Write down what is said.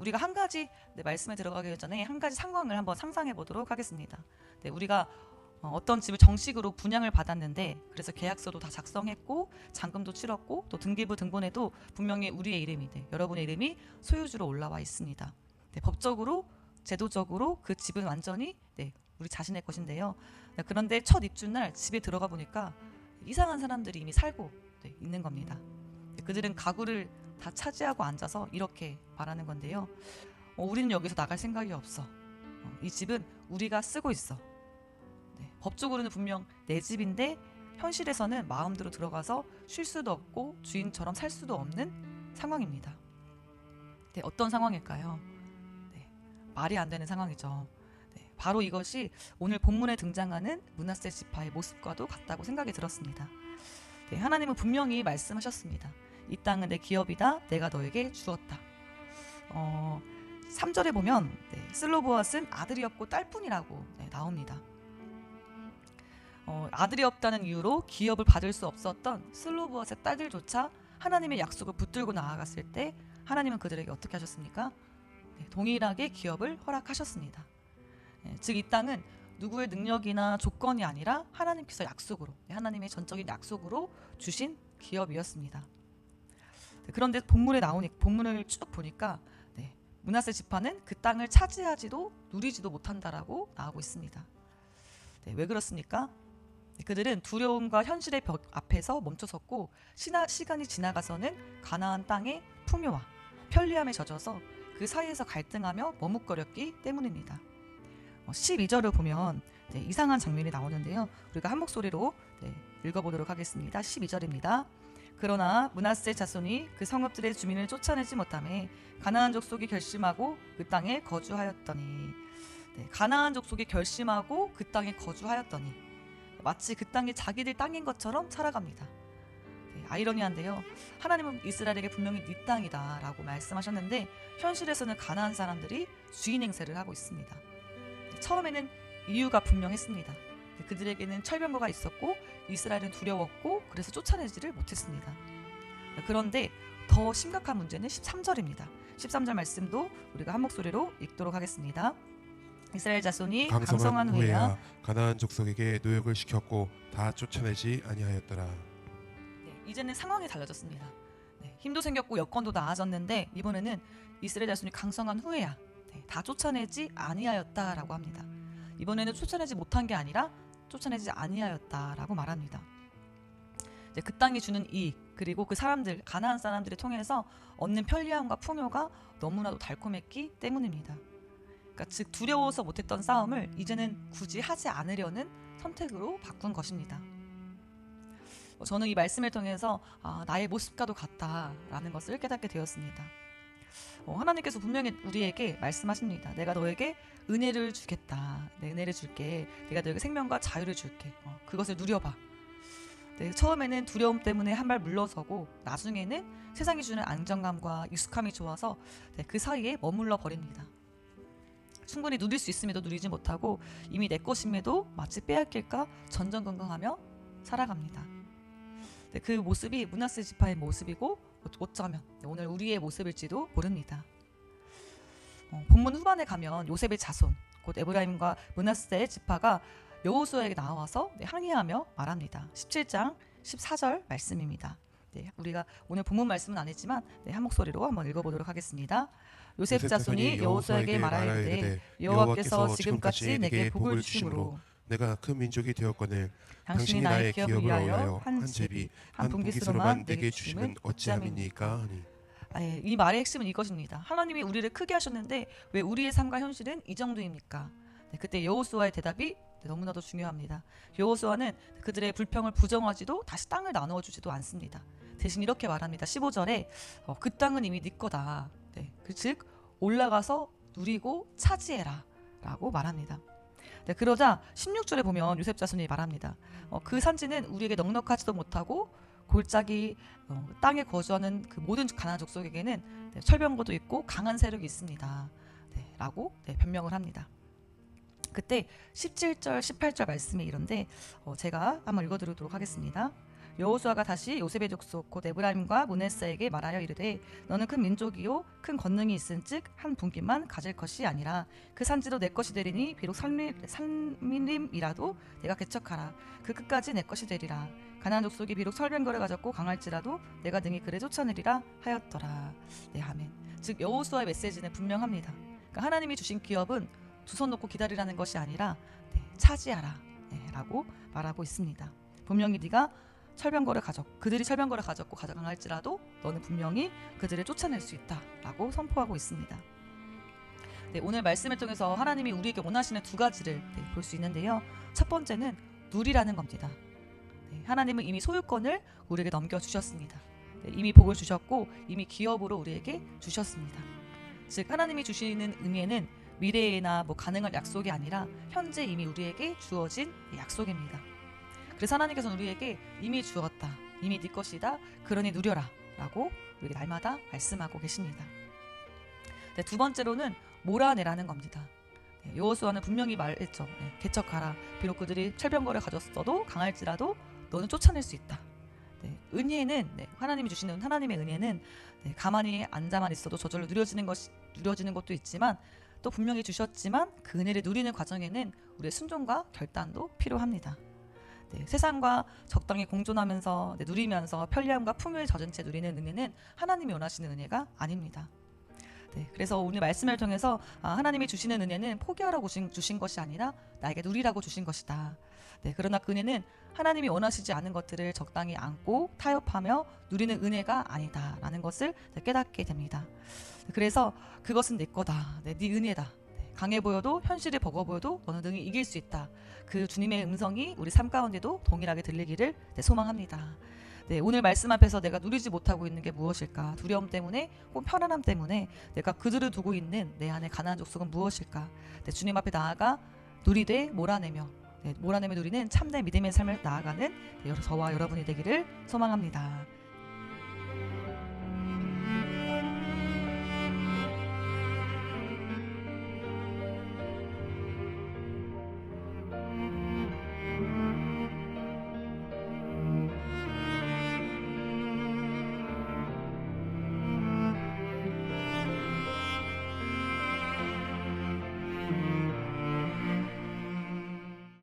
우리가 한 가지 말씀에 들어가기 전에 한 가지 상황을 한번 상상해 보도록 하겠습니다. 우리가 어떤 집을 정식으로 분양을 받았는데 그래서 계약서도 다 작성했고 잔금도 치렀고 또 등기부 등본에도 분명히 우리의 이름이 여러분의 이름이 소유주로 올라와 있습니다. 법적으로 제도적으로 그 집은 완전히 우리 자신의 것인데요. 그런데 첫 입주날 집에 들어가 보니까 이상한 사람들이 이미 살고 있는 겁니다. 그들은 가구를 다 차지하고 앉아서 이렇게 말하는 건데요. 우리는 여기서 나갈 생각이 없어. 이 집은 우리가 쓰고 있어. 법적으로는 분명 내 집인데 현실에서는 마음대로 들어가서 쉴 수도 없고 주인처럼 살 수도 없는 상황입니다. 어떤 상황일까요? 말이 안 되는 상황이죠. 바로 이것이 오늘 본문에 등장하는 므낫세 지파의 모습과도 같다고 생각이 들었습니다. 하나님은 분명히 말씀하셨습니다. 이 땅은 내 기업이다. 내가 너에게 주었다. 3절에 보면 슬로보앗은 아들이 없고 딸뿐이라고 나옵니다. 아들이 없다는 이유로 기업을 받을 수 없었던 슬로보앗의 딸들조차 하나님의 약속을 붙들고 나아갔을 때 하나님은 그들에게 어떻게 하셨습니까? 동일하게 기업을 허락하셨습니다. 즉 이 땅은 누구의 능력이나 조건이 아니라 하나님께서 약속으로, 하나님의 전적인 약속으로 주신 기업이었습니다. 그런데 본문을 쭉 보니까 므낫세 지파는 그 땅을 차지하지도 누리지도 못한다라고 나오고 있습니다. 왜 그렇습니까? 그들은 두려움과 현실의 벽 앞에서 멈춰섰고 시간이 지나가서는 가나안 땅의 풍요와 편리함에 젖어서 그 사이에서 갈등하며 머뭇거렸기 때문입니다. 12절을 보면 이상한 장면이 나오는데요. 우리가 한 목소리로 읽어보도록 하겠습니다. 12절입니다. 그러나 므낫세 자손이 그 성읍들의 주민을 쫓아내지 못하매 가나안 족속이 결심하고 그 땅에 거주하였더니 가나안 족속이 결심하고 그 땅에 거주하였더니 마치 그 땅이 자기들 땅인 것처럼 살아갑니다. 아이러니한데요. 하나님은 이스라엘에게 분명히 네 땅이다 라고 말씀하셨는데 현실에서는 가나안 사람들이 주인 행세를 하고 있습니다. 처음에는 이유가 분명했습니다. 그들에게는 철병거가 있었고 이스라엘은 두려웠고 그래서 쫓아내지를 못했습니다. 그런데 더 심각한 문제는 13절입니다. 13절 말씀도 우리가 한 목소리로 읽도록 하겠습니다. 이스라엘 자손이 강성한 후에야 가나안 족속에게 노역을 시켰고 다 쫓아내지 아니하였더라. 이제는 상황이 달라졌습니다. 힘도 생겼고 여건도 나아졌는데 이번에는 이스라엘 자손이 강성한 후에야 다 쫓아내지 아니하였다라고 합니다. 이번에는 쫓아내지 못한 게 아니라 쫓아내지 아니하였다라고 말합니다. 그 땅이 주는 이익 그리고 그 사람들 가나안 사람들을 통해서 얻는 편리함과 풍요가 너무나도 달콤했기 때문입니다. 그러니까 즉 두려워서 못했던 싸움을 이제는 굳이 하지 않으려는 선택으로 바꾼 것입니다. 저는 이 말씀을 통해서 나의 모습과도 같다라는 것을 깨닫게 되었습니다. 하나님께서 분명히 우리에게 말씀하십니다. 내가 너에게 은혜를 주겠다. 내 은혜를 줄게. 내가 너에게 생명과 자유를 줄게. 그것을 누려봐. 처음에는 두려움 때문에 한 발 물러서고 나중에는 세상이 주는 안정감과 익숙함이 좋아서 그 사이에 머물러 버립니다. 충분히 누릴 수 있음에도 누리지 못하고 이미 내 것임에도 마치 빼앗길까 전전긍긍하며 살아갑니다. 그 모습이 므낫세 지파의 모습이고 어쩌면 오늘 우리의 모습일지도 모릅니다. 본문 후반에 가면 요셉의 자손 곧 에브라임과 므낫세 지파가 여호수아에게 나와서 항의하며 말합니다. 17장 14절 말씀입니다. 우리가 오늘 본문 말씀은 아니지만 한 목소리로 한번 읽어보도록 하겠습니다. 요셉 자손이 여호수아에게 말하이르되 여호와께서 지금까지 내게 복을 주심으로 내가 큰 민족이 되었거늘 당신이 나의 기업을 위하여 한 제비 한 분깃으로만 내게 주심은 어찌함이니까 하니. 이 말의 핵심은 이것입니다. 하나님이 우리를 크게 하셨는데 왜 우리의 삶과 현실은 이 정도입니까? 그때 여호수아의 대답이 너무나도 중요합니다. 여호수아는 그들의 불평을 부정하지도 다시 땅을 나누어 주지도 않습니다. 대신 이렇게 말합니다. 15절에 그 땅은 이미 네 거다. 즉 올라가서 누리고 차지해라 라고 말합니다. 그러자 16절에 보면 요셉 자손이 말합니다. 그 산지는 우리에게 넉넉하지도 못하고 골짜기 땅에 거주하는 그 모든 가나안 족속에게는 철병거도 있고 강한 세력이 있습니다. 라고 변명을 합니다. 그때 17절 18절 말씀이 이런데 제가 한번 읽어드리도록 하겠습니다. 여호수아가 다시 요셉의 족속 곧 에브라임과 므낫세에게 말하여 이르되 너는 큰 민족이요 큰 권능이 있은즉 한 분깃만 가질 것이 아니라 그 산지도 내 것이 되리니 비록 산민임이라도 내가 개척하라 그 끝까지 내 것이 되리라. 가나안 족속이 비록 설변거를 가졌고 강할지라도 내가 능히 그를 쫓아내리라 하였더라. 네, 아멘. 즉 여호수아의 메시지는 분명합니다. 그러니까 하나님이 주신 기업은 두 손 놓고 기다리라는 것이 아니라 차지하라 라고 말하고 있습니다. 분명히 네가 그들이 철병거를 가졌고 가져강할지라도 너는 분명히 그들을 쫓아낼 수 있다라고 선포하고 있습니다. 네, 오늘 말씀을 통해서 하나님이 우리에게 원하시는 두 가지를 볼 수 있는데요. 첫 번째는 누리라는 겁니다. 하나님은 이미 소유권을 우리에게 넘겨주셨습니다. 이미 복을 주셨고 이미 기업으로 우리에게 주셨습니다. 즉 하나님이 주시는 은혜는 미래에나 가능한 약속이 아니라 현재 이미 우리에게 주어진 약속입니다. 그래서 하나님께서는 우리에게 이미 주었다, 이미 네 것이다, 그러니 누려라 라고 우리에게 날마다 말씀하고 계십니다. 네, 두 번째로는 몰아내라는 겁니다. 여호수아는 분명히 말했죠. 개척하라. 비록 그들이 철병거를 가졌어도 강할지라도 너는 쫓아낼 수 있다. 은혜는 하나님이 주시는 하나님의 은혜는 가만히 앉아만 있어도 저절로 누려지는 것도 있지만 또 분명히 주셨지만 그 은혜를 누리는 과정에는 우리의 순종과 결단도 필요합니다. 세상과 적당히 공존하면서 누리면서 편리함과 풍요에 젖은 채 누리는 은혜는 하나님이 원하시는 은혜가 아닙니다. 그래서 오늘 말씀을 통해서 하나님이 주시는 은혜는 포기하라고 주신 것이 아니라 나에게 누리라고 주신 것이다. 그러나 그 은혜는 하나님이 원하시지 않은 것들을 적당히 안고 타협하며 누리는 은혜가 아니다라는 것을 깨닫게 됩니다. 그래서 그것은 내 거다. 네 은혜다. 강해 보여도 현실이 버거워 보여도 너는 능히 이길 수 있다. 그 주님의 음성이 우리 삶 가운데도 동일하게 들리기를 소망합니다. 오늘 말씀 앞에서 내가 누리지 못하고 있는 게 무엇일까? 두려움 때문에 혹은 편안함 때문에 내가 그들을 두고 있는 내 안에 가나안 족속은 무엇일까? 주님 앞에 나아가 누리되 몰아내며 누리는 참된 믿음의 삶을 나아가는 저와 여러분이 되기를 소망합니다.